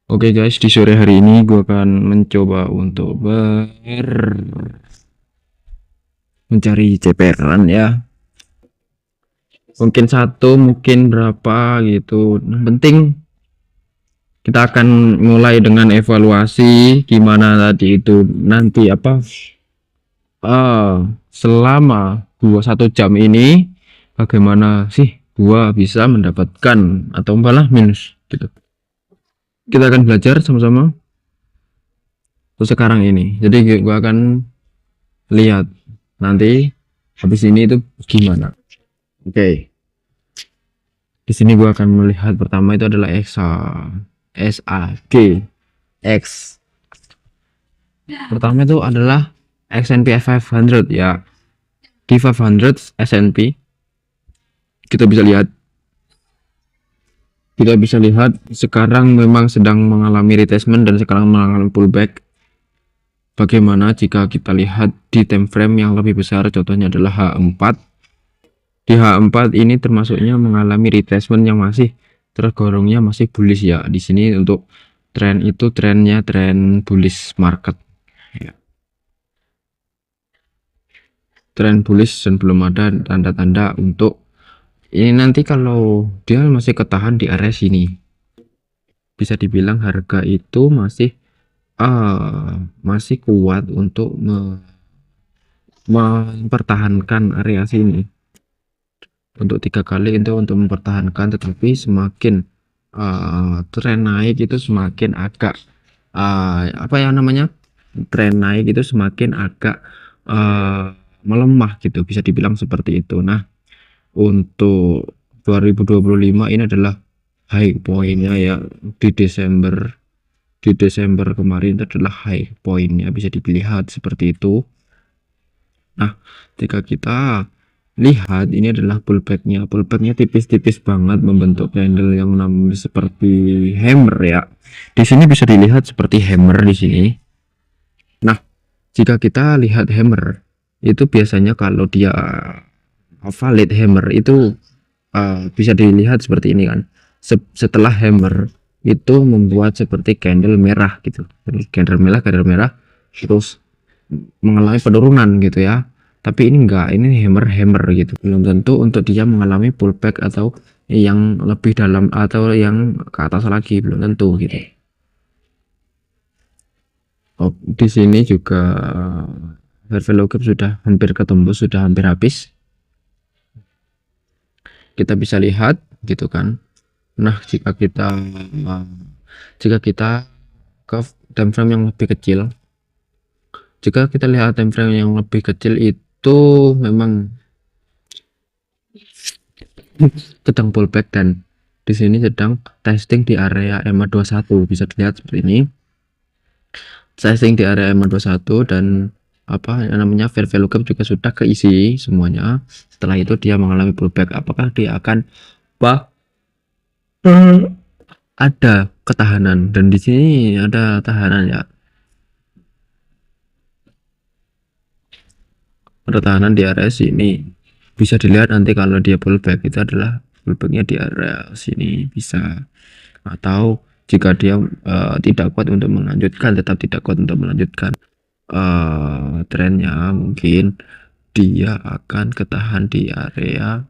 Oke guys, di sore hari ini gue akan mencoba untuk mencari ceperan ya. Mungkin satu, mungkin berapa gitu. Yang penting kita akan mulai dengan evaluasi gimana tadi itu nanti apa selama 1 jam ini bagaimana sih gua bisa mendapatkan atau malah minus gitu. Kita akan belajar sama-sama terus sekarang ini. Jadi gua akan lihat nanti habis ini itu gimana. Oke, di sini gua akan melihat pertama itu adalah SAG X. Pertama itu adalah S&P 500 ya. Di 500 S&P kita bisa lihat sekarang memang sedang mengalami retracement dan sekarang mengalami pullback. Bagaimana jika kita lihat di time frame yang lebih besar, contohnya adalah H4. Di H4 ini termasuknya mengalami retracement yang masih tergolongnya masih bullish ya. Di sini untuk tren itu trennya tren bullish market ya. Tren bullish dan belum ada tanda-tanda untuk ini. Nanti kalau dia masih ketahan di area sini, bisa dibilang harga itu masih kuat untuk mempertahankan area sini untuk 3 kali itu untuk mempertahankan, tetapi semakin tren naik itu semakin agak apa ya namanya, tren naik itu semakin agak melemah gitu, bisa dibilang seperti itu. Nah, untuk 2025 ini adalah high pointnya ya. Di Desember kemarin itu adalah high pointnya, bisa dilihat seperti itu. Nah, jika kita lihat ini adalah pullbacknya tipis-tipis banget, membentuk candle yang namanya seperti hammer ya. Di sini bisa dilihat seperti hammer di sini. Nah, jika kita lihat hammer itu biasanya kalau dia valid hammer itu bisa dilihat seperti ini kan. Setelah hammer itu membuat seperti candle merah gitu, candle merah terus mengalami penurunan gitu ya. Tapi ini enggak, ini hammer gitu, belum tentu untuk dia mengalami pullback atau yang lebih dalam atau yang ke atas lagi, belum tentu gitu. Oh, di sini juga fair value gap sudah hampir ketembus, sudah hampir habis, kita bisa lihat gitu kan. Nah, jika kita ke time frame yang lebih kecil, jika kita lihat time frame yang lebih kecil itu memang sedang pullback dan di sini sedang testing di area EMA 21, bisa dilihat seperti ini. Testing di area EMA 21 dan apa namanya fair value gap juga sudah keisi semuanya. Setelah itu dia mengalami pullback, apakah dia akan ada ketahanan, dan di sini ada tahanan ya. Ada tahanan di area sini. Bisa dilihat nanti kalau dia pullback itu adalah pullbacknya di area sini bisa, atau jika dia tidak kuat untuk melanjutkan, tetap tidak kuat untuk melanjutkan trennya, mungkin dia akan ketahan di area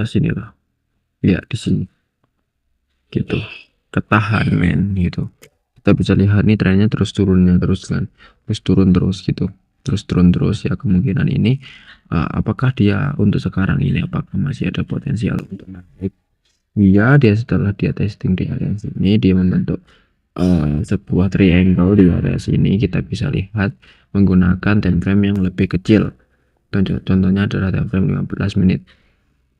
sini loh ya, di sini gitu, ketahan men gitu. Kita bisa lihat nih trennya terus turunnya terus kan, terus turun terus gitu, terus turun terus ya. Kemungkinan ini apakah dia untuk sekarang ini apakah masih ada potensial untuk naik ya. Setelah dia testing di area sini, dia membentuk sebuah triangle di area sini. Kita bisa lihat menggunakan time frame yang lebih kecil. Contohnya adalah time frame 15 menit,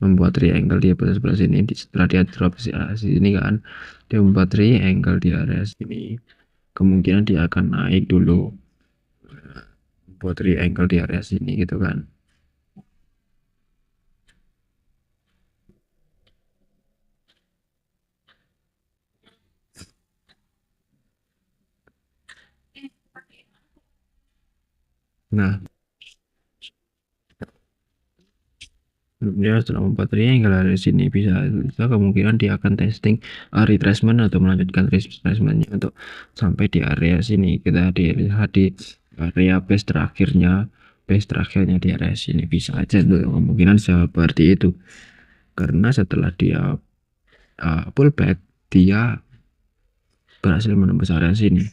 membuat triangle di sebelah sini. Setelah dia drop di sini kan, dia membuat triangle di area sini, kemungkinan dia akan naik dulu, buat triangle di area sini gitu kan. Nah, Dia setelah membaterai hingga dari sini bisa kemungkinan dia akan testing retracement atau melanjutkan retracementnya untuk sampai di area sini. Kita dilihat di area base terakhirnya di area sini, bisa aja tuh kemungkinan seperti itu. Karena setelah dia pullback, dia berhasil menembus area sini.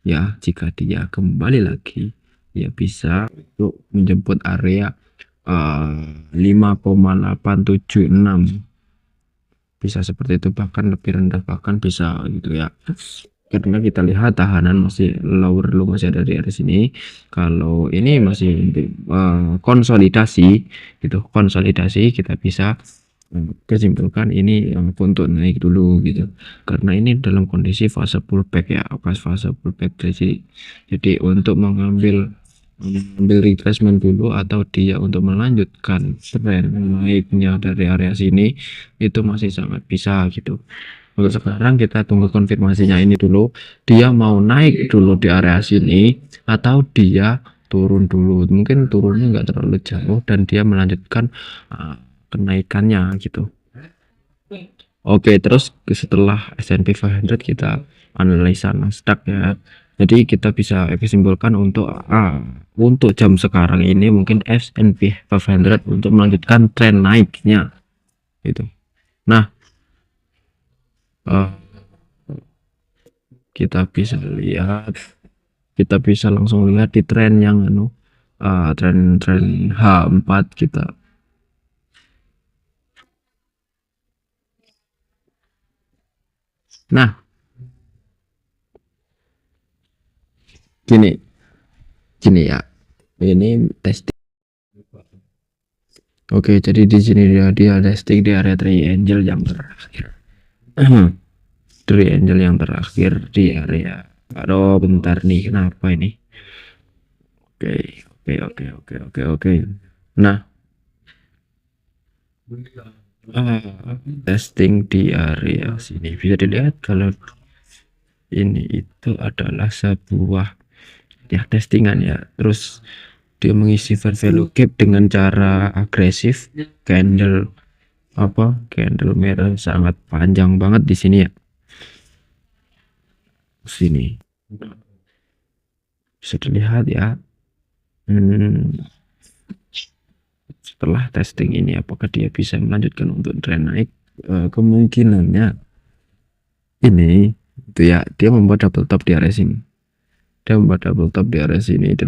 Ya, jika dia kembali lagi, ya bisa untuk menjemput area 5,876, bisa seperti itu, bahkan lebih rendah, bahkan bisa gitu ya. Karena kita lihat tahanan masih lower low, masih ada di area sini. Kalau ini masih konsolidasi gitu, konsolidasi, kita bisa kesimpulkan ini untuk naik dulu gitu, karena ini dalam kondisi fase pullback ya, pas fase pullback. Jadi untuk mengambil retracement dulu atau dia untuk melanjutkan tren naiknya dari area sini, itu masih sangat bisa gitu. Untuk sekarang kita tunggu konfirmasinya ini dulu, dia mau naik dulu di area sini atau dia turun dulu. Mungkin turunnya nggak terlalu jauh dan dia melanjutkan kenaikannya gitu. Oke, terus setelah S&P 500 kita analisa Nasdaq ya. Jadi kita bisa simpulkan untuk jam sekarang ini mungkin S&P 500 untuk melanjutkan tren naiknya gitu. Nah, kita bisa langsung lihat di tren yang tren H4 kita. Nah, gini ya, ini testing. Oke, jadi di sini dia testing di area triangle yang terakhir. Triangle yang terakhir di area. Aduh, bentar nih, kenapa ini? Oke. Nah, testing di area sini bisa dilihat kalau ini itu adalah sebuah ya testingan ya. Terus dia mengisi value gap dengan cara agresif, candle merah sangat panjang banget di sini ya. Sini bisa dilihat ya. Setelah testing ini apakah dia bisa melanjutkan untuk tren naik? Kemungkinannya ini itu ya, dia membuat double top di area sini. Dan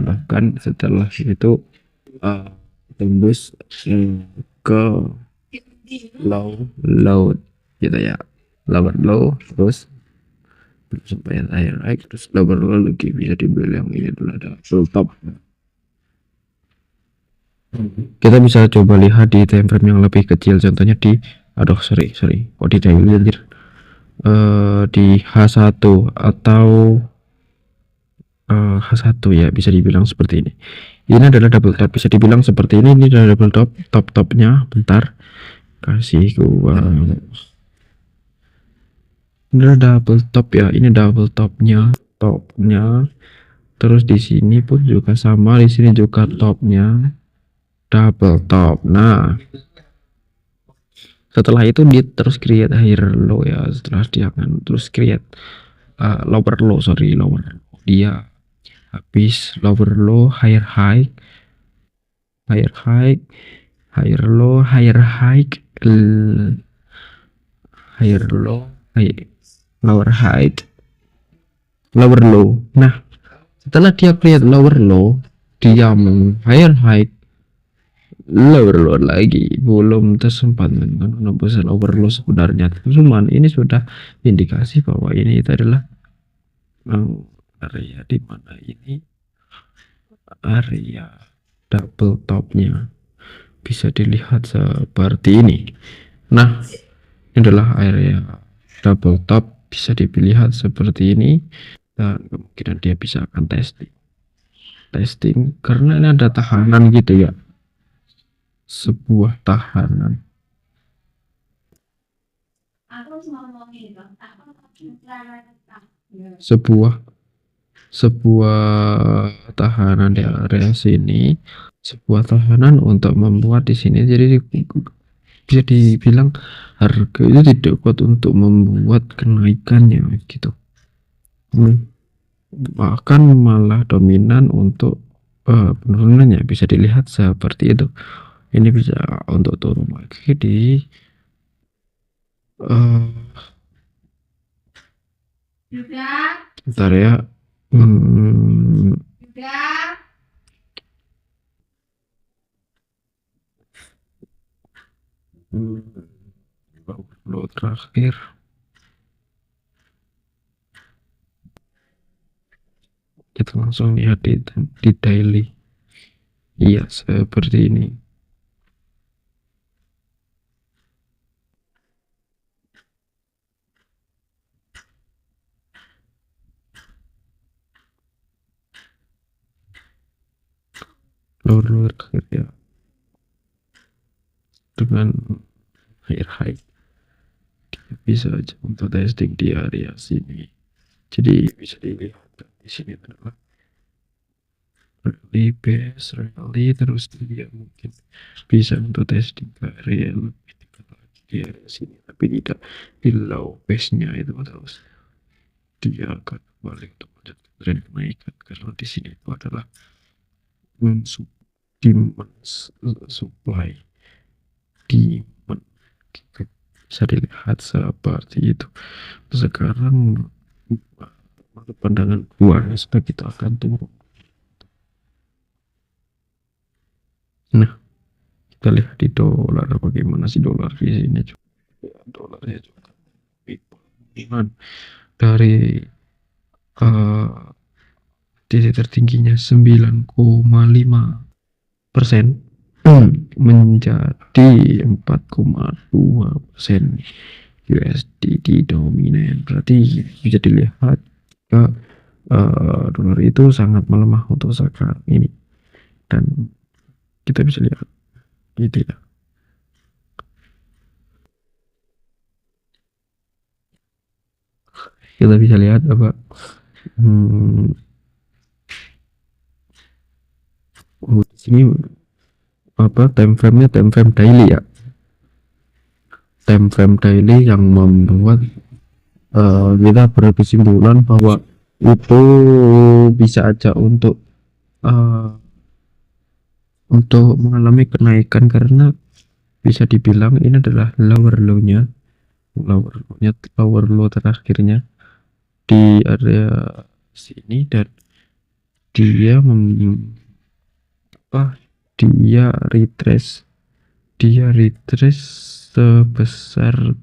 bahkan setelah itu tembus ke low gitu ya, lower low, terus sampai high, terus lower low lagi. Bisa dibilang ini adalah double top. Kita bisa coba lihat di time frame yang lebih kecil, contohnya di sorry kok di daily anjir, di H1 atau H1 ya, bisa dibilang seperti ini. Ini adalah double top, bisa dibilang seperti ini adalah double topnya. Bentar, kasih gua. Ini adalah double top ya, ini double topnya. Terus di sini pun juga sama, di sini juga topnya double top. Nah, setelah itu dia terus create higher low ya. Setelah dia akan terus create lower low. Dia habis lower low, higher high, higher low, higher high, lower high, lower low. Nah, setelah dia create lower low, dia higher high, lower low lagi, belum tersempat menembus lower low sebenarnya. Cuman ini sudah indikasi bahwa ini adalah area di mana ini area double topnya, bisa dilihat seperti ini. Nah, ini adalah area double top, bisa dilihat seperti ini, dan kemungkinan dia bisa akan testing karena ini ada tahanan gitu ya, sebuah tahanan. Sebuah tahanan di area sini sebuah tahanan untuk membuat di sini. Jadi bisa dibilang harga itu tidak kuat untuk membuat kenaikannya gitu. Bahkan malah dominan untuk penurunannya, bisa dilihat seperti itu. Ini bisa untuk turun lagi di bentar ya. Lo terakhir kita langsung lihat di daily. Iya, seperti ini. Lower terakhir ya, dengan high bisa aja untuk testing di area sini. Jadi bisa dilihat di sini adalah rally base rally, terus dia mungkin bisa untuk testing ke area lebih tinggi lagi di area sini, tapi tidak di low base nya itu, terus dia akan kembali untuk melanjutkan tren kenaikan karena di sini itu adalah demand supply demand gitu. Bisa dilihat seperti itu. Sekarang pandangan gua sudah kita akan turun. Nah, kita lihat di dolar, bagaimana sih dolar di sini juga. Ya, dolarnya juga dari titik tertingginya 9,5% menjadi 4,2% USD dominan. Berarti bisa dilihat ke dolar itu sangat melemah untuk sekarang ini, dan kita bisa lihat gitu ya. Kita bisa lihat apa di sini apa time frame daily ya, time frame daily yang membuat kita berkesimpulan bahwa itu bisa aja untuk mengalami kenaikan, karena bisa dibilang ini adalah lower low terakhirnya di area sini, dan dia dia retrace sebesar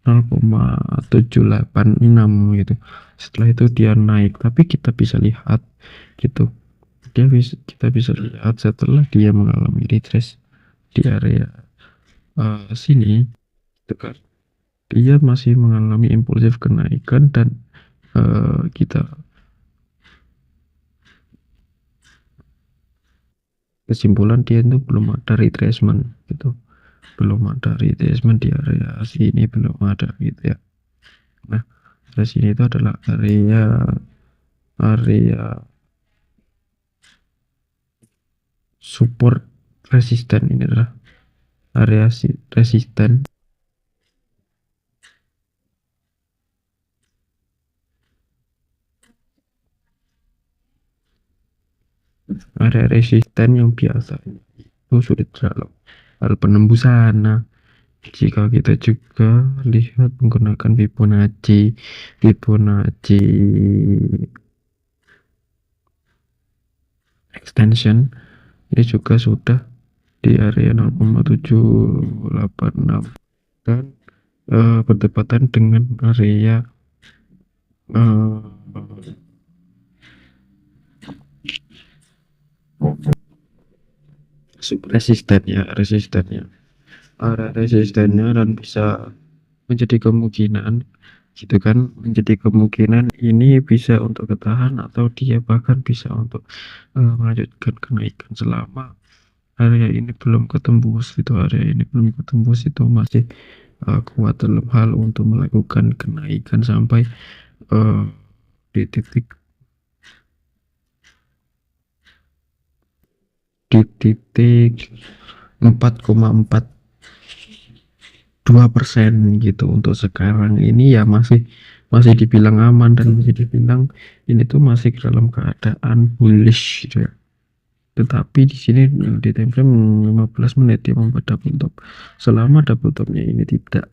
0,786 gitu. Setelah itu dia naik, tapi kita bisa lihat gitu, kita bisa lihat setelah dia mengalami retrace di area sini gitu kan, dia masih mengalami impulsif kenaikan, dan kita kesimpulan dia itu belum ada retracement gitu, belum ada retracement di area sini, belum ada gitu ya. Nah, area sini itu adalah area support resisten. Ini adalah area resisten, area resisten yang biasanya itu sulit dalam hal penembusan. Nah, jika kita juga lihat menggunakan Fibonacci extension, ini juga sudah di area 0,786 dan berdekatan dengan area resistennya area resistennya, dan bisa menjadi kemungkinan gitu kan, menjadi kemungkinan ini bisa untuk ketahan, atau dia bahkan bisa untuk melanjutkan kenaikan selama area ini belum ketembus. Itu area ini belum ketembus, itu masih kuat dalam hal untuk melakukan kenaikan sampai di di titik 4,42% gitu. Untuk sekarang ini ya masih masih dibilang aman dan masih dibilang ini tuh masih dalam keadaan bullish gitu ya. Tetapi di sini di time frame 15 menit dia membuat double top. Selama double topnya ini tidak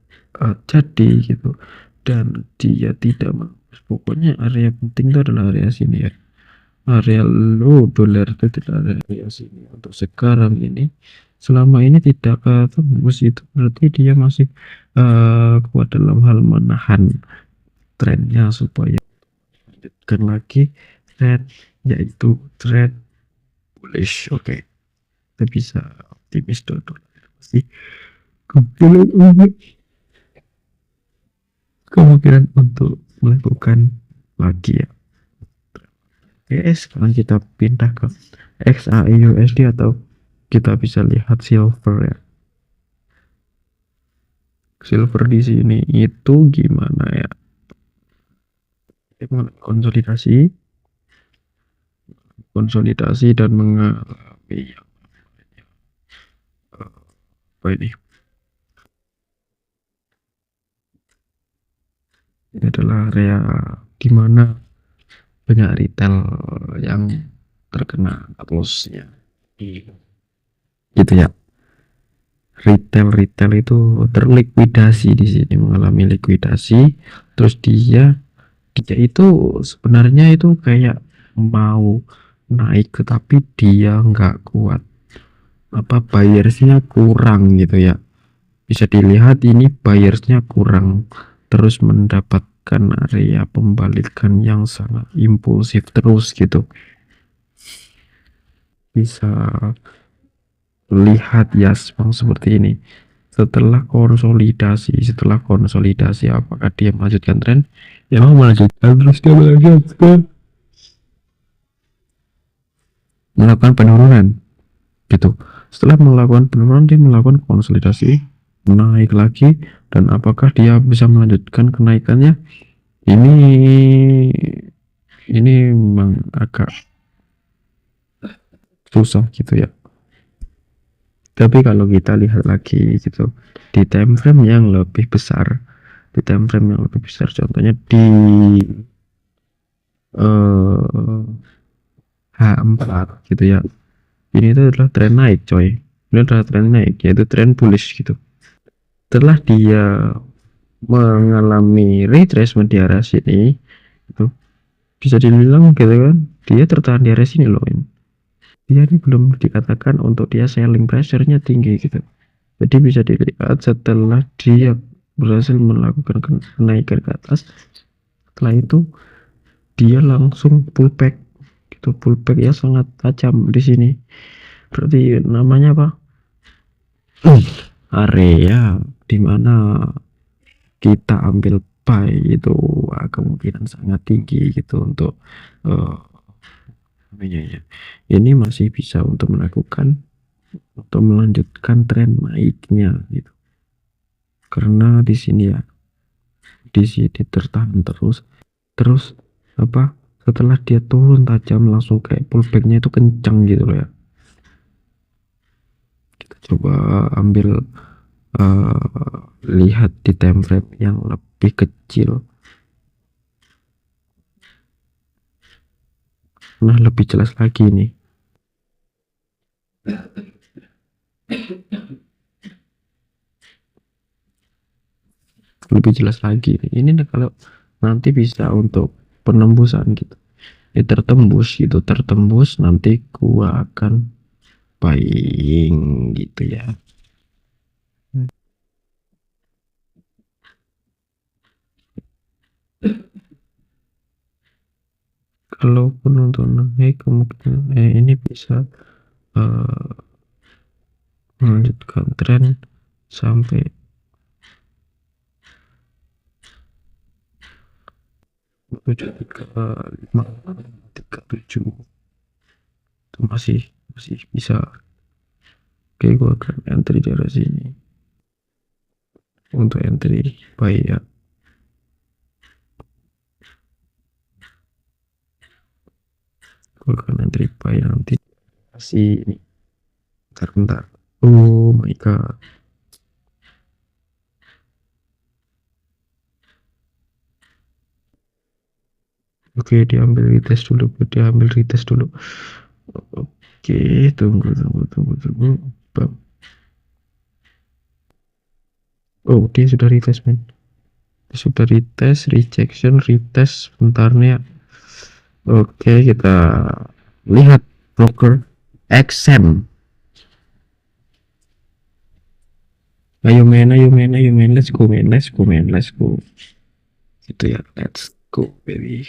jadi gitu dan dia tidak pokoknya area penting itu adalah area sini ya. Area low dolar itu tidak ada area sini. Untuk sekarang ini selama ini tidak tembus itu berarti dia masih kuat dalam hal menahan trennya supaya lanjutkan lagi trend yaitu trend bullish. Oke, kita bisa optimis dulu pasti kemungkinan untuk melakukan lagi ya. Oke, sekarang kita pindah ke XAUUSD atau kita bisa lihat silver ya. Silver di sini itu gimana ya? Konsolidasi dan mengalami apa ini? Ini adalah area di mana banyak retail yang terkena loss-nya. Gitu ya. Retail itu terlikuidasi di sini, mengalami likuidasi. Terus dia itu sebenarnya itu kayak mau naik tetapi dia nggak kuat, buyersnya kurang gitu ya. Bisa dilihat ini buyersnya kurang, terus mendapatkan area pembalikan yang sangat impulsif terus gitu. Bisa lihat ya seperti ini. Setelah konsolidasi apakah dia melanjutkan tren? Ya mau melanjutkan, terus dia melakukan penurunan gitu. Setelah melakukan penurunan dia melakukan konsolidasi, naik lagi, dan apakah dia bisa melanjutkan kenaikannya? Ini memang agak susah gitu ya. Tapi kalau kita lihat lagi gitu di time frame yang lebih besar, contohnya di H4 gitu ya. Ini itu adalah tren naik coy. Ini adalah tren naik, yaitu tren bullish gitu. Setelah dia mengalami retracement di area sini itu bisa dibilang gitu kan, dia tertahan di area sini loh. Dia ini belum dikatakan untuk dia selling pressure-nya tinggi gitu. Jadi bisa dilihat setelah dia berhasil melakukan kenaikan ke atas, setelah itu dia langsung pullback gitu. Pullback ya sangat tajam di sini. Berarti namanya apa? Area dimana kita ambil buy itu kemungkinan sangat tinggi gitu untuk ini masih bisa untuk melakukan atau melanjutkan tren naiknya gitu. Karena di sini ya, di sini tertahan terus apa? Setelah dia turun tajam langsung kayak pullbacknya itu kencang gitu loh ya. Kita coba ambil lihat di time frame yang lebih kecil. Nah, lebih jelas lagi nih. Lebih jelas lagi nih. Ini kalau nanti bisa untuk penembusan gitu. Ini tertembus nanti gua akan buying gitu ya. Kalaupun untuk naik kemungkinan ini bisa melanjutkan tren sampai 73537 itu masih bisa. Oke, gua akan entry dari sini untuk entry buy ya. Gua akan entry buy nanti kasih ini bentar. Oh my god. Oke, diambil retest dulu, diambil retest dulu. Oke, tunggu. Bang. Oh, dia sudah retest, men. Sudah retest, rejection, retest. Bentar nih ya. Oke, kita lihat broker XM. Ayo men, let's go men, let's go. Gitu ya, let's go baby.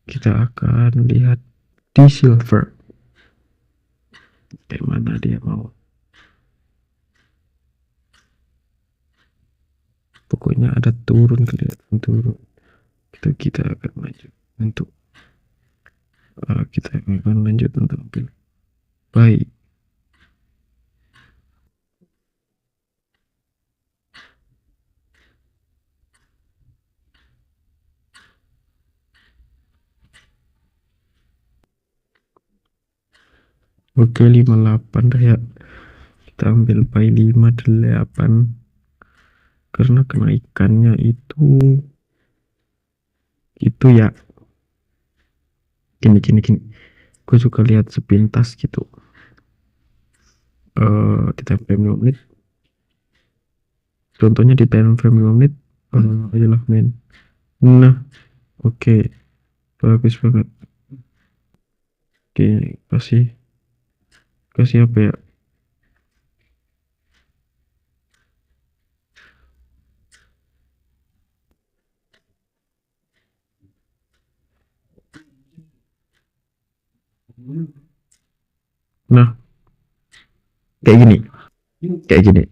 Kita akan lihat di silver. Kayak mana dia mau. Pokoknya ada turun, kelihatan turun. Kita akan lanjut untuk ambil buy. Oke, 58 dah ya. Kita ambil buy 58 karena kenaikannya itu ya gini. Gue juga lihat sepintas gitu. Di time frame 5 menit. Contohnya di time frame 5 menit. Ayolah men. Nah, oke. Bagus banget. Oke, kasih apa ya? Nah, kayak gini.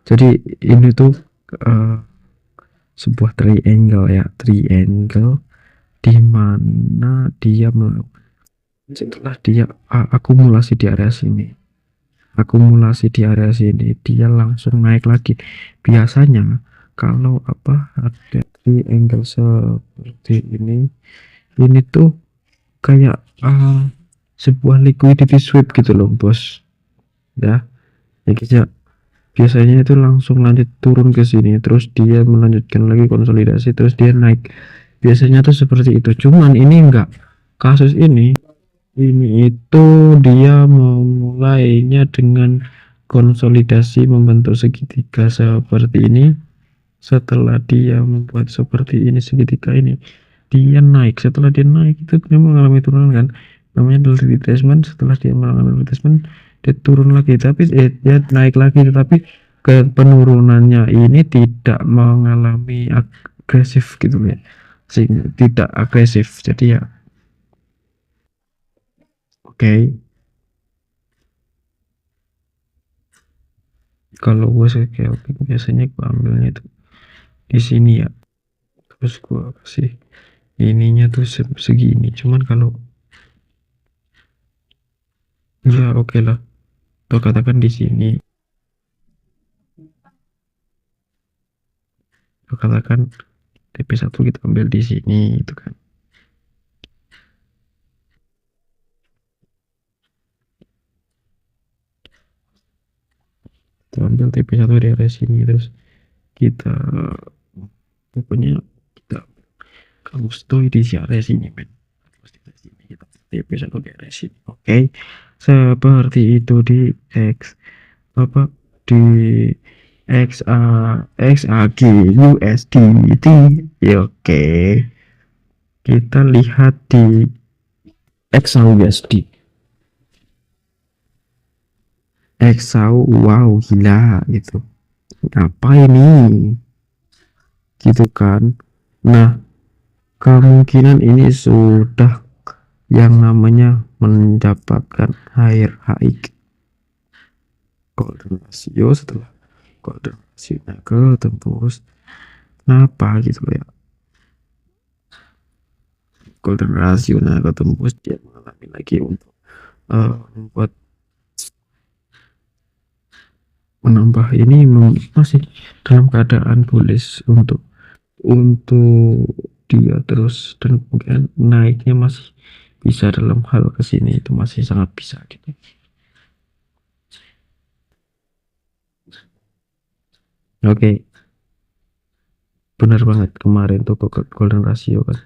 Jadi ini tuh sebuah triangle ya, di mana dia setelah dia akumulasi di area sini, dia langsung naik lagi. Biasanya kalau ada triangle seperti ini tuh kayak sebuah liquidity sweep gitu loh bos ya. Ya biasanya itu langsung lanjut turun ke sini, terus dia melanjutkan lagi konsolidasi, terus dia naik. Biasanya tuh seperti itu. Cuman ini enggak. Kasus ini itu dia memulainya dengan konsolidasi membentuk segitiga seperti ini. Setelah dia membuat seperti ini, segitiga ini, dia naik. Setelah dia naik itu dia mengalami turunan kan, namanya adalah retracement. Setelah dia mengalami retracement, dia turun lagi, tapi dia naik lagi, tetapi ke penurunannya ini tidak mengalami agresif gitu ya, tidak agresif. Jadi ya oke. Kalau gue scalping biasanya gue ambilnya itu di sini ya, terus gue kasih ininya tuh segini. Cuman kalau ya oke lah, atau katakan di sini, atau katakan TP1 kita ambil di sini itu kan. Kita ambil TP1 di area sini, terus kita pokoknya kita kalau stay di area sini men, kita TP1 di area sini. Oke, seperti itu di di XAG USDT ya. Oke, kita lihat di XAUSD. Wow, gila gitu. Apa ini? Gitu kan. Nah, kemungkinan ini sudah yang namanya mendapatkan higher high golden ratio. Setelah golden ratio ke tembus apa gitu ya, golden ratio ke tembus, dia mengalami lagi untuk membuat menambah ini, masih dalam keadaan bullish untuk dia terus, dan kemudian naiknya masih bisa dalam hal kesini, itu masih sangat bisa gitu. Oke, benar banget kemarin tuh golden ratio kan.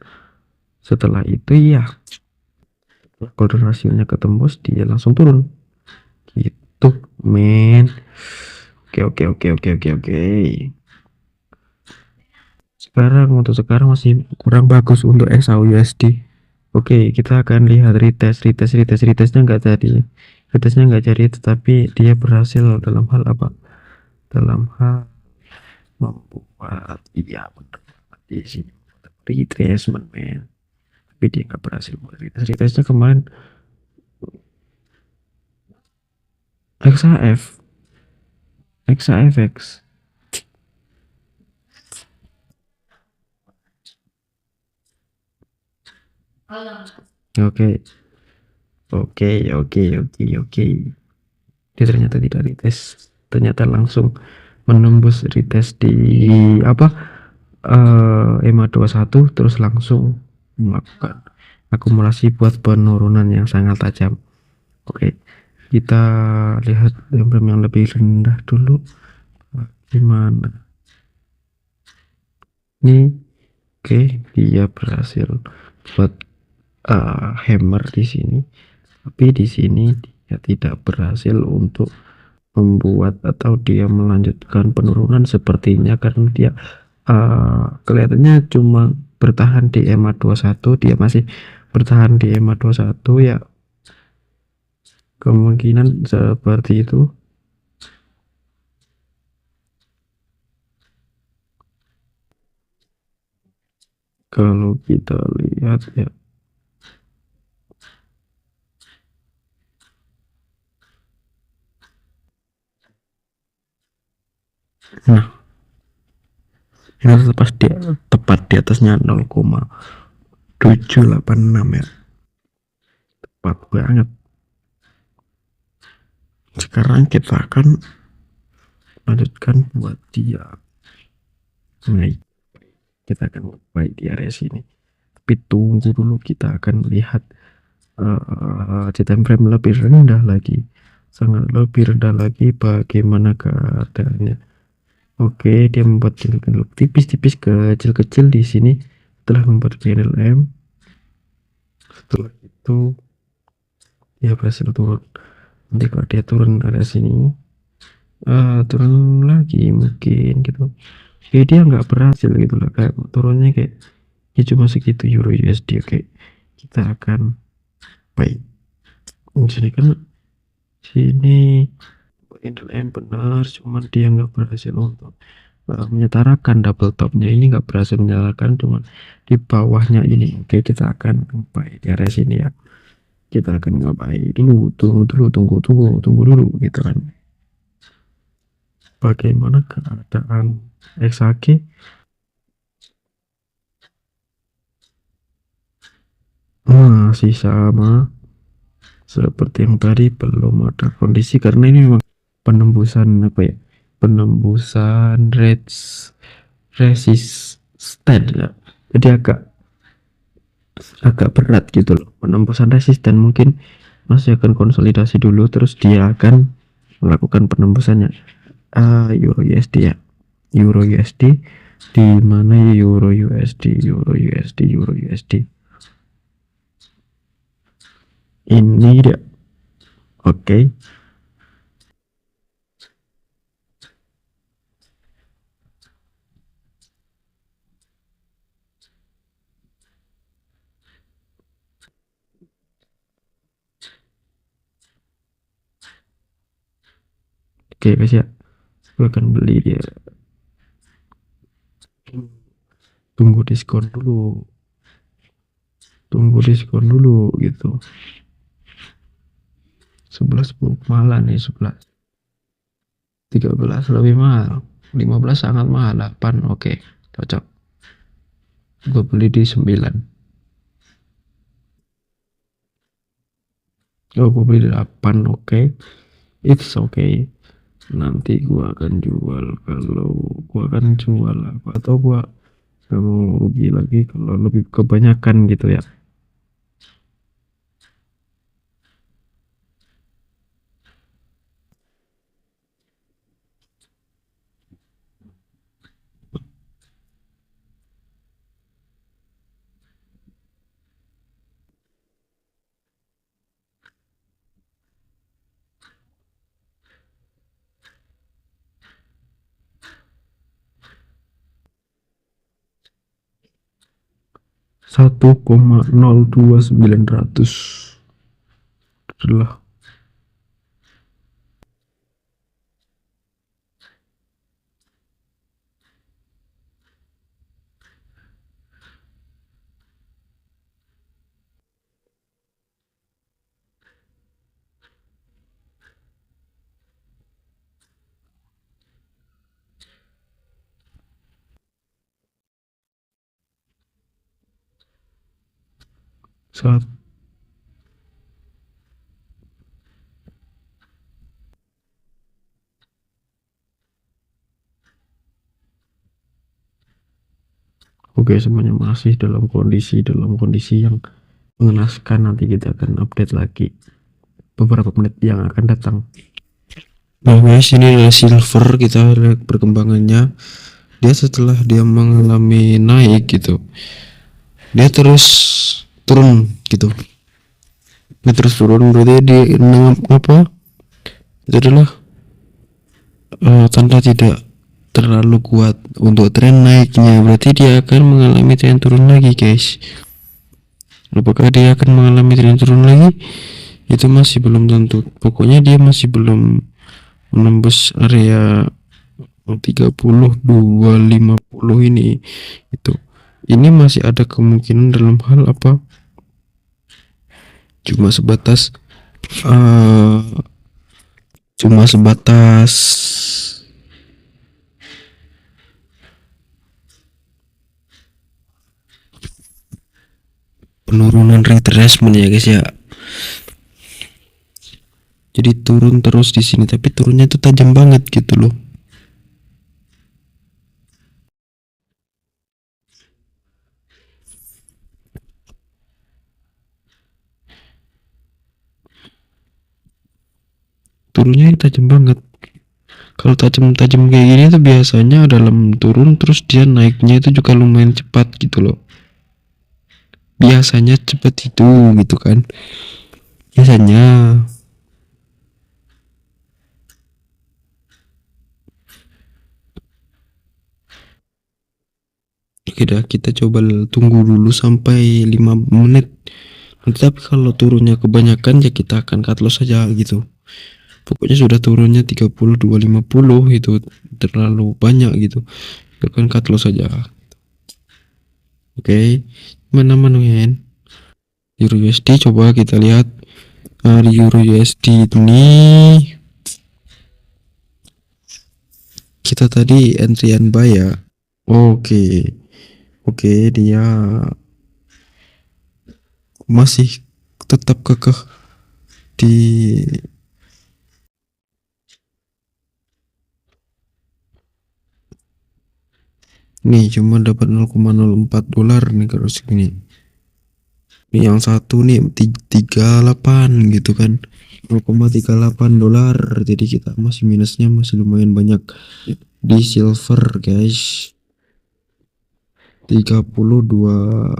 Setelah itu ya golden rasionya ketembus, dia langsung turun gitu men. Oke. Untuk sekarang masih kurang bagus untuk XAUUSD. Oke, kita akan lihat retestnya nggak jadi. Retestnya nggak jadi, tetapi dia berhasil dalam hal apa? Dalam hal membuat, iya benar di sini retracement men. Tapi dia nggak berhasil buat retest. Retestnya kemarin XAF, XAFX. Oke, oke. Dia ternyata tidak retest, ternyata langsung menembus retest di apa, EMA 21, terus langsung melakukan akumulasi buat penurunan yang sangat tajam. Oke, kita lihat yang lebih rendah dulu gimana ini. Oke, dia berhasil buat hammer di sini, tapi di sini dia tidak berhasil untuk membuat atau dia melanjutkan penurunan sepertinya, karena dia kelihatannya cuma bertahan di EMA 21. Dia masih bertahan di EMA 21 ya, kemungkinan seperti itu. Kalau kita lihat ya, nah ini tepat di atasnya 0,786 ya, tepat banget. Sekarang kita akan lanjutkan buat dia naik, kita akan baik di area sini, tapi tunggu dulu, kita akan lihat time frame lebih rendah lagi, sangat lebih rendah lagi, bagaimana keadaannya. Oke, dia membuat candle tipis-tipis kecil-kecil di sini, setelah membuat candle M. Setelah itu dia berhasil turun. Nanti kalau dia turun area sini, turun lagi mungkin gitu. Oke, dia nggak berhasil gitu lah, kayak turunnya kayak ya cuma segitu euro USD. Oke, kita akan baik di sini kan, sini candle M benar, cuman dia nggak berhasil untuk menyetarakan double topnya, ini nggak berhasil menyetarakan, cuman di bawahnya ini. Oke, kita akan ngapain di area sini ya, kita akan ngapain dulu, tunggu dulu gitu kan, bagaimana keadaan XAG. Masih sama seperti yang tadi, belum ada kondisi, karena ini memang penembusan apa ya, penembusan resisten ya, jadi agak berat gitu loh penembusan resisten. Mungkin masih akan konsolidasi dulu, terus dia akan melakukan penembusannya. Euro USD ya, Euro USD di mana, Euro USD ini dia. Oke, guys ya, gue akan beli dia, tunggu diskon dulu gitu. 11 malah nih, 11 13 lebih mahal, 15 sangat mahal, 8 oke cocok, gue beli di 9. Oh, gue beli di 8. Oke, it's okay. Nanti gua akan jual, kalau gua akan jual atau gua kamu rugi lagi kalau lebih kebanyakan gitu ya. Satu koma nol dua sembilan ratus adalah saat oke, semuanya masih dalam kondisi yang mengenaskan. Nanti kita akan update lagi beberapa menit yang akan datang. Nah guys, ini adalah silver, kita lihat perkembangannya. Dia setelah dia mengalami naik gitu, dia terus turun gitu. Dia terus turun, berarti dia apa? Itu adalah tanda tidak terlalu kuat untuk tren naiknya. Berarti dia akan mengalami tren turun lagi guys. Apakah dia akan mengalami tren turun lagi? Itu masih belum tentu. Pokoknya dia masih belum menembus area 3250 ini. Itu ini masih ada kemungkinan dalam hal apa, cuma sebatas penurunan retracement ya guys ya. Jadi turun terus di sini, tapi turunnya itu tajam banget gitu loh. Turunnya tajam banget. Kalau tajam kayak gini tuh biasanya dalam turun terus dia naiknya itu juga lumayan cepat gitu loh. Biasanya cepat itu gitu kan. Biasanya. Oke dah, kita coba tunggu dulu sampai 5 menit. Tapi kalau turunnya kebanyakan ya kita akan cut loss saja gitu. Pokoknya sudah turunnya 3250 itu terlalu banyak gitu, kita akan cut loss saja. Oke, mana manuin Euro USD, coba kita lihat. Euro USD ini kita tadi entryan buy ya. Oke, dia masih tetap kekeh di nih, cuma dapat 0,04 dolar nih kalau segini. Ini yang satu nih 38 gitu kan, 0,38 dolar. Jadi kita masih minusnya masih lumayan banyak di silver guys. 32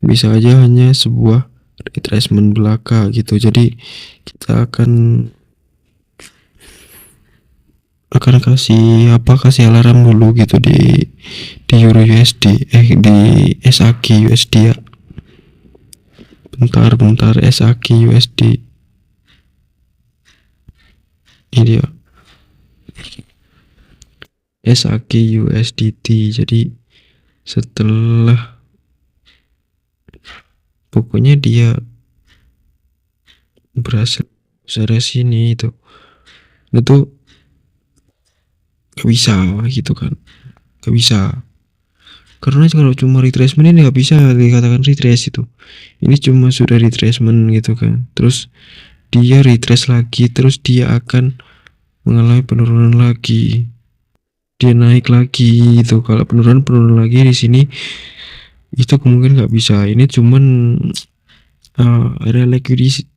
bisa aja hanya sebuah retracement belaka gitu. Jadi kita akan kasih alarm dulu gitu di Euro USD, di SAK USD ya. Bentar SAK USD ini dia, SAK USDT. Jadi setelah pokoknya dia berhasil dari sini itu gak bisa gitu kan, gak bisa karena kalau cuma retracement ini nggak bisa dikatakan retrace itu. Ini cuma sudah retracement gitu kan, terus dia retrace lagi, terus dia akan mengalami penurunan lagi, dia naik lagi gitu. Kalau penurunan lagi di sini itu kemungkinan nggak bisa. Ini cuman ada likuidasi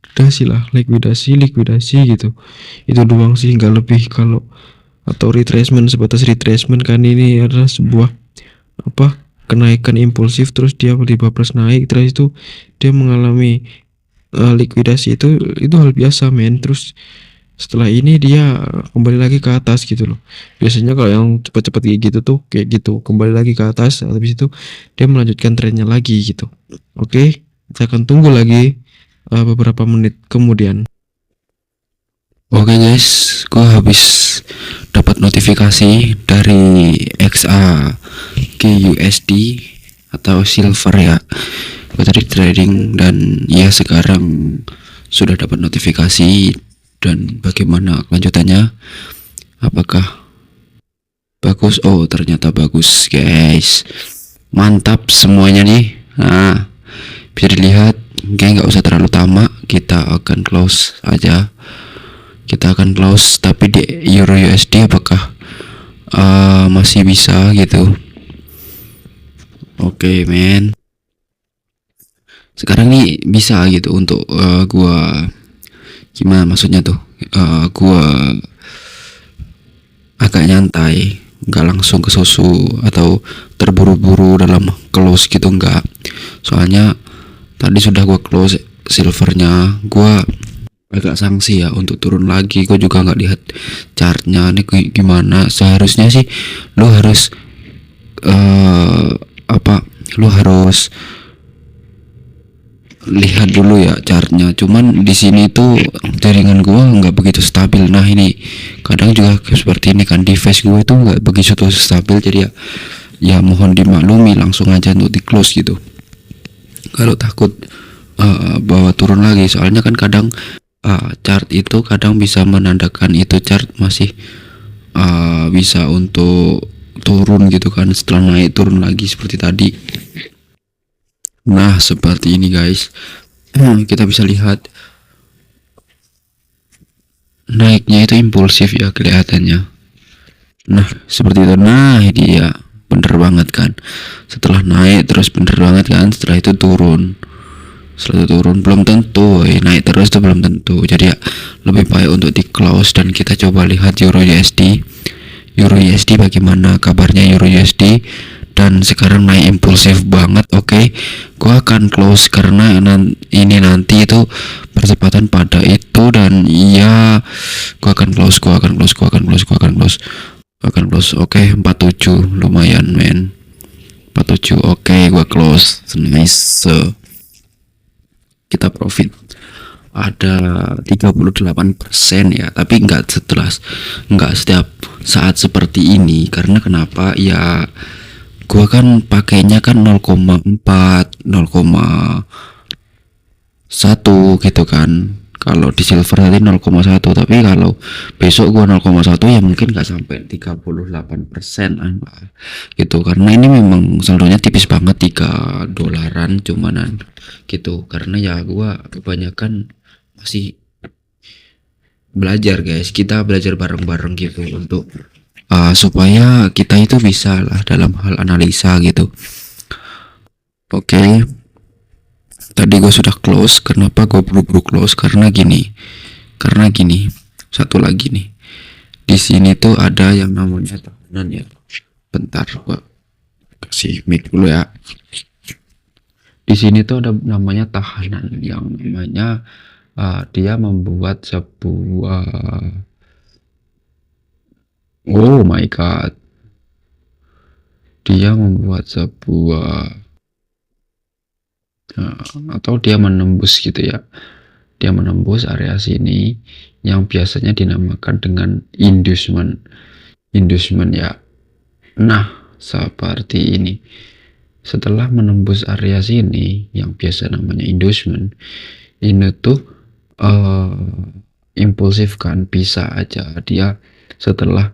gitu, itu doang sih, nggak lebih. Kalau atau retracement, sebatas retracement kan ini adalah sebuah kenaikan impulsif, terus dia tiba plus naik, terus itu dia mengalami likuidasi. Itu hal biasa men. Terus setelah ini dia kembali lagi ke atas gitu loh. Biasanya kalau yang cepat-cepat kayak gitu tuh kayak gitu, kembali lagi ke atas, habis itu dia melanjutkan trennya lagi gitu. Oke, saya akan tunggu lagi beberapa menit kemudian. Oke guys, gua habis dapat notifikasi dari XAUUSD atau silver ya. Gue tadi trading dan ya sekarang sudah dapat notifikasi. Dan bagaimana kelanjutannya, apakah bagus? Oh ternyata bagus guys, mantap semuanya nih. Nah bisa dilihat, nggak usah terlalu lama, kita akan close aja. Kita akan close, tapi di Euro USD apakah masih bisa gitu? Oke men, sekarang nih bisa gitu untuk gua, gimana maksudnya tuh, gua agak nyantai, nggak langsung ke susu atau terburu-buru dalam close gitu, enggak. Soalnya tadi sudah gua close silvernya, gua agak sanksi ya untuk turun lagi. Gue juga nggak lihat chartnya nih gimana. Seharusnya sih lo harus lo harus lihat dulu ya chartnya. Cuman di sini tuh jaringan gue nggak begitu stabil. Nah ini kadang juga seperti ini kan, device gue tuh nggak begitu stabil, jadi ya mohon dimaklumi, langsung aja untuk di close gitu. Kalau takut bahwa turun lagi, soalnya kan kadang chart itu kadang bisa menandakan itu chart masih bisa untuk turun gitu kan, setelah naik turun lagi seperti tadi. Nah seperti ini guys, kita bisa lihat naiknya itu impulsif ya kelihatannya. Nah seperti itu. Nah ini ya bener banget kan, setelah naik terus bener banget kan, setelah itu turun. Setelah turun belum tentu naik terus, itu belum tentu. Jadi ya lebih baik untuk di close. Dan kita coba lihat Euro USD. Euro USD bagaimana kabarnya Euro USD, dan sekarang naik impulsif banget. Oke, gua akan close karena ini nanti itu percepatan pada itu, dan iya gua akan close. Oke, 47 lumayan men, 47. Oke, gua close. Nice. Kita profit ada 38% ya, tapi nggak setiap saat seperti ini. Karena kenapa ya, gua kan pakainya kan 0,4 0,1 gitu kan. Kalau di silver tadi 0,1, tapi kalau besok gua 0,1 ya mungkin nggak sampai 38% gitu, karena ini memang saldonya tipis banget, $3 cumanan gitu. Karena ya gua kebanyakan masih belajar guys, kita belajar bareng-bareng gitu untuk supaya kita itu bisa lah dalam hal analisa gitu. Oke, tadi gue sudah close. Kenapa gue buru-buru close? Karena gini, satu lagi nih, di sini tuh ada yang namanya tahanan ya. Bentar, gue kasih mic dulu ya. Di sini tuh ada namanya tahanan, yang namanya dia membuat sebuah, oh my god, dia membuat sebuah atau dia menembus gitu ya. Dia menembus area sini yang biasanya dinamakan dengan inducement ya. Nah seperti ini. Setelah menembus area sini yang biasa namanya inducement, ini tuh impulsif kan, bisa aja dia setelah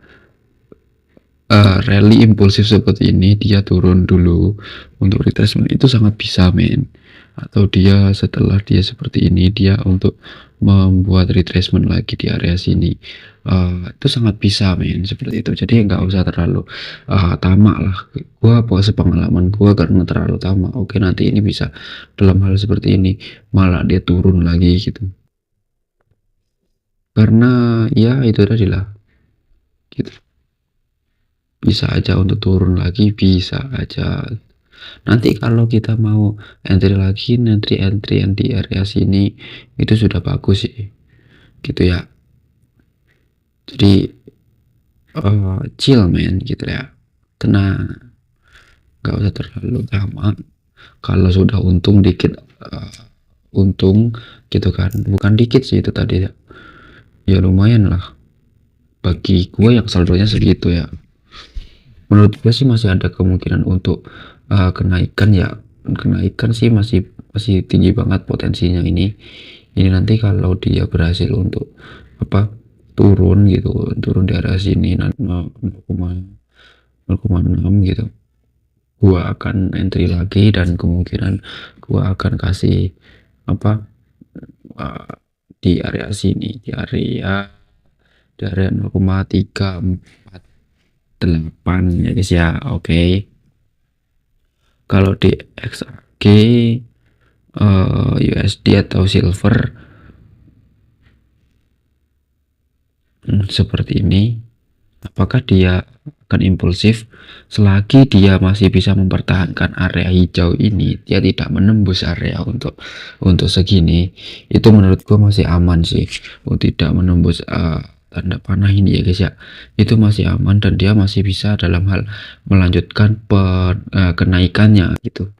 rally impulsif seperti ini, dia turun dulu untuk retracement, itu sangat bisa men. Atau dia setelah dia seperti ini, dia untuk membuat retracement lagi di area sini, itu sangat bisa men seperti itu. Jadi nggak usah terlalu tamak lah. Gua sepengalaman gua karena terlalu tamak, oke nanti ini bisa dalam hal seperti ini malah dia turun lagi gitu, karena ya itu tadi lah gitu. Bisa aja untuk turun lagi, bisa aja. Nanti kalau kita mau entry lagi, entry yang di area sini itu sudah bagus sih gitu ya. Jadi chill man gitu ya, tenang, nggak usah terlalu lama. Kalau sudah untung dikit, untung gitu kan, bukan dikit sih itu tadi ya, ya lumayan lah bagi gue yang saldonya segitu ya. Menurut gue sih masih ada kemungkinan untuk kenaikan ya, kenaikan sih masih masih tinggi banget potensinya ini nanti kalau dia berhasil untuk apa turun gitu, turun di area sini 0,6 gitu, gua akan entry lagi dan kemungkinan gua akan kasih apa di area sini, di area 0,348 ya guys ya. Oke, kalau di XRP USD atau silver seperti ini, apakah dia akan impulsif? Selagi dia masih bisa mempertahankan area hijau ini, dia tidak menembus area untuk segini, itu menurut gua masih aman sih untuk tidak menembus tanda panah ini ya guys ya. Itu masih aman dan dia masih bisa dalam hal melanjutkan kenaikannya gitu,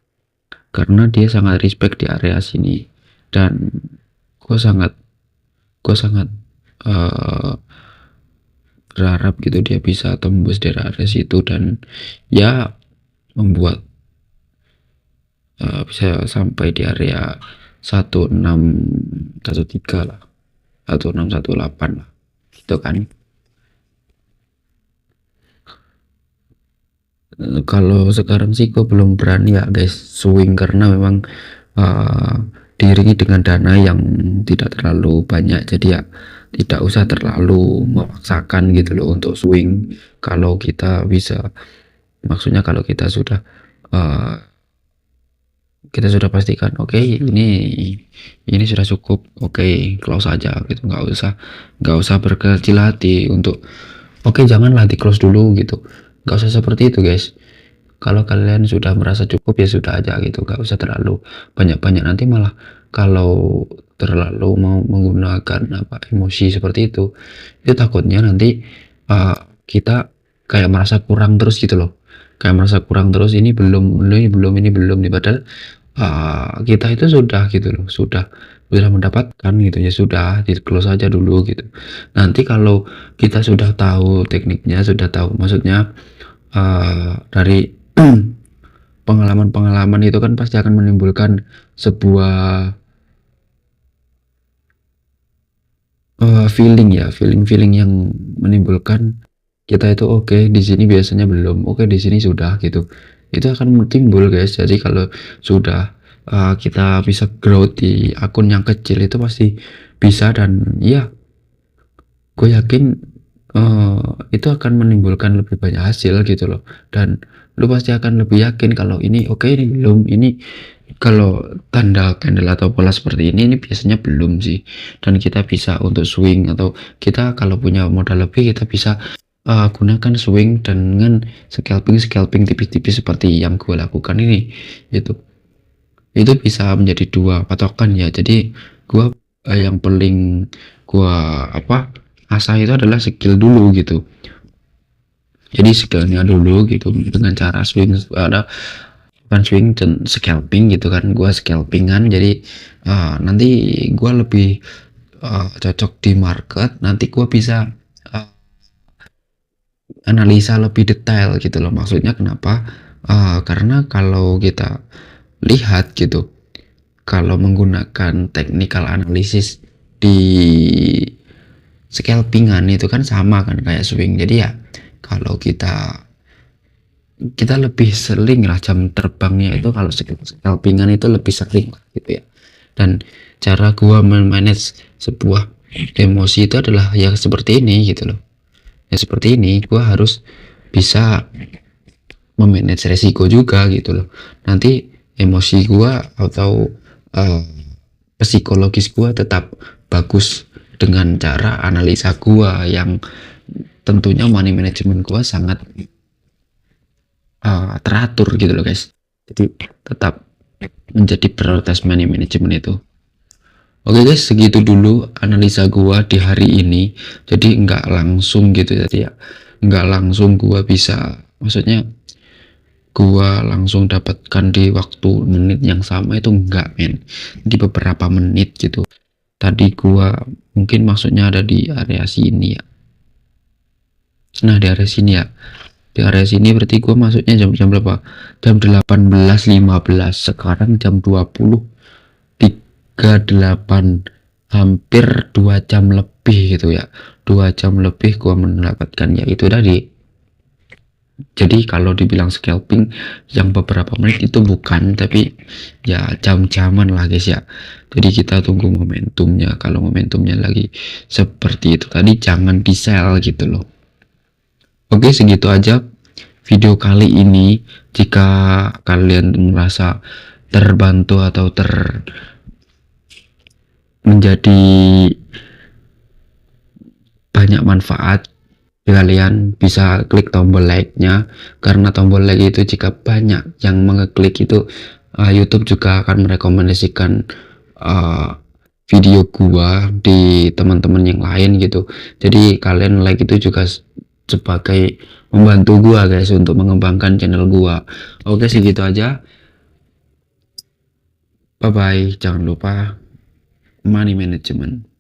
karena dia sangat respect di area sini dan gue sangat berharap gitu dia bisa tembus dari area situ dan ya membuat bisa sampai di area 1613 lah atau 618 lah gitu kan. Kalau sekarang sih gue belum berani ya guys swing, karena memang diiringi dengan dana yang tidak terlalu banyak, jadi ya tidak usah terlalu memaksakan gitu loh untuk swing. Kalau kita bisa, maksudnya kalau kita sudah pastikan oke, ini sudah cukup, oke close aja gitu, nggak usah berkecil hati untuk oke janganlah di close dulu gitu, nggak usah seperti itu guys. Kalau kalian sudah merasa cukup ya sudah aja gitu, nggak usah terlalu banyak-banyak, nanti malah kalau terlalu mau menggunakan emosi seperti itu takutnya nanti kita kayak merasa kurang terus gitu loh, kayak merasa kurang terus, ini belum nih, padahal kita itu sudah gitu loh, sudah mendapatkan gitu ya, sudah di close aja dulu gitu. Nanti kalau kita sudah tahu tekniknya, sudah tahu maksudnya dari pengalaman itu kan pasti akan menimbulkan sebuah feeling yang menimbulkan kita itu oke di sini biasanya belum, oke di sini sudah gitu, itu akan timbul guys. Jadi kalau sudah kita bisa growth di akun yang kecil itu pasti bisa, dan ya gue yakin itu akan menimbulkan lebih banyak hasil gitu loh, dan lu pasti akan lebih yakin kalau ini oke, ini belum, ini kalau tanda candle atau pola seperti ini biasanya belum sih, dan kita bisa untuk swing, atau kita kalau punya modal lebih kita bisa gunakan swing dengan scalping tipis-tipis seperti yang gue lakukan ini gitu. Itu bisa menjadi dua patokan ya. Jadi gue yang paling gue asah itu adalah skill dulu gitu, jadi skillnya dulu gitu dengan cara swing, ada bukan swing dan scalping gitu kan, gue scalpingan. Jadi nanti gue lebih cocok di market, nanti gue bisa analisa lebih detail gitu loh. Maksudnya kenapa? Karena kalau kita lihat gitu, kalau menggunakan technical analysis di scalpingan itu kan sama kan kayak swing, jadi ya kalau kita lebih sering lah jam terbangnya itu, kalau scalpingan itu lebih sering lah gitu ya. Dan cara gua manage sebuah emosi itu adalah ya seperti ini gitu loh. Ya seperti ini, gua harus bisa memanage resiko juga gitu loh. Nanti emosi gua atau psikologis gua tetap bagus dengan cara analisa gua yang tentunya money management gua sangat teratur gitu loh guys. Jadi tetap menjadi prioritas money management itu. Oke guys, segitu dulu analisa gua di hari ini. Jadi nggak langsung gitu ya, nggak langsung gua bisa, maksudnya gua langsung dapatkan di waktu menit yang sama itu enggak men, di beberapa menit gitu. Tadi gua mungkin maksudnya ada di area sini ya. Nah di area sini ya, di area sini berarti gua masuknya jam berapa? Jam 18.15. Sekarang jam 20.38, hampir 2 jam lebih gitu ya. 2 jam lebih gua mendapatkan ya itu tadi. Jadi kalau dibilang scalping yang beberapa menit itu bukan, tapi ya jam-jaman lah guys ya. Jadi kita tunggu momentumnya. Kalau momentumnya lagi seperti itu tadi, jangan di sell gitu loh. Oke, segitu aja video kali ini. Jika kalian merasa terbantu atau menjadi banyak manfaat, kalian bisa klik tombol like-nya, karena tombol like itu jika banyak yang mengeklik itu, YouTube juga akan merekomendasikan video gua di teman-teman yang lain gitu. Jadi kalian like itu juga sebagai membantu gua guys untuk mengembangkan channel gua. Oke, segitu aja, bye bye. Jangan lupa money management.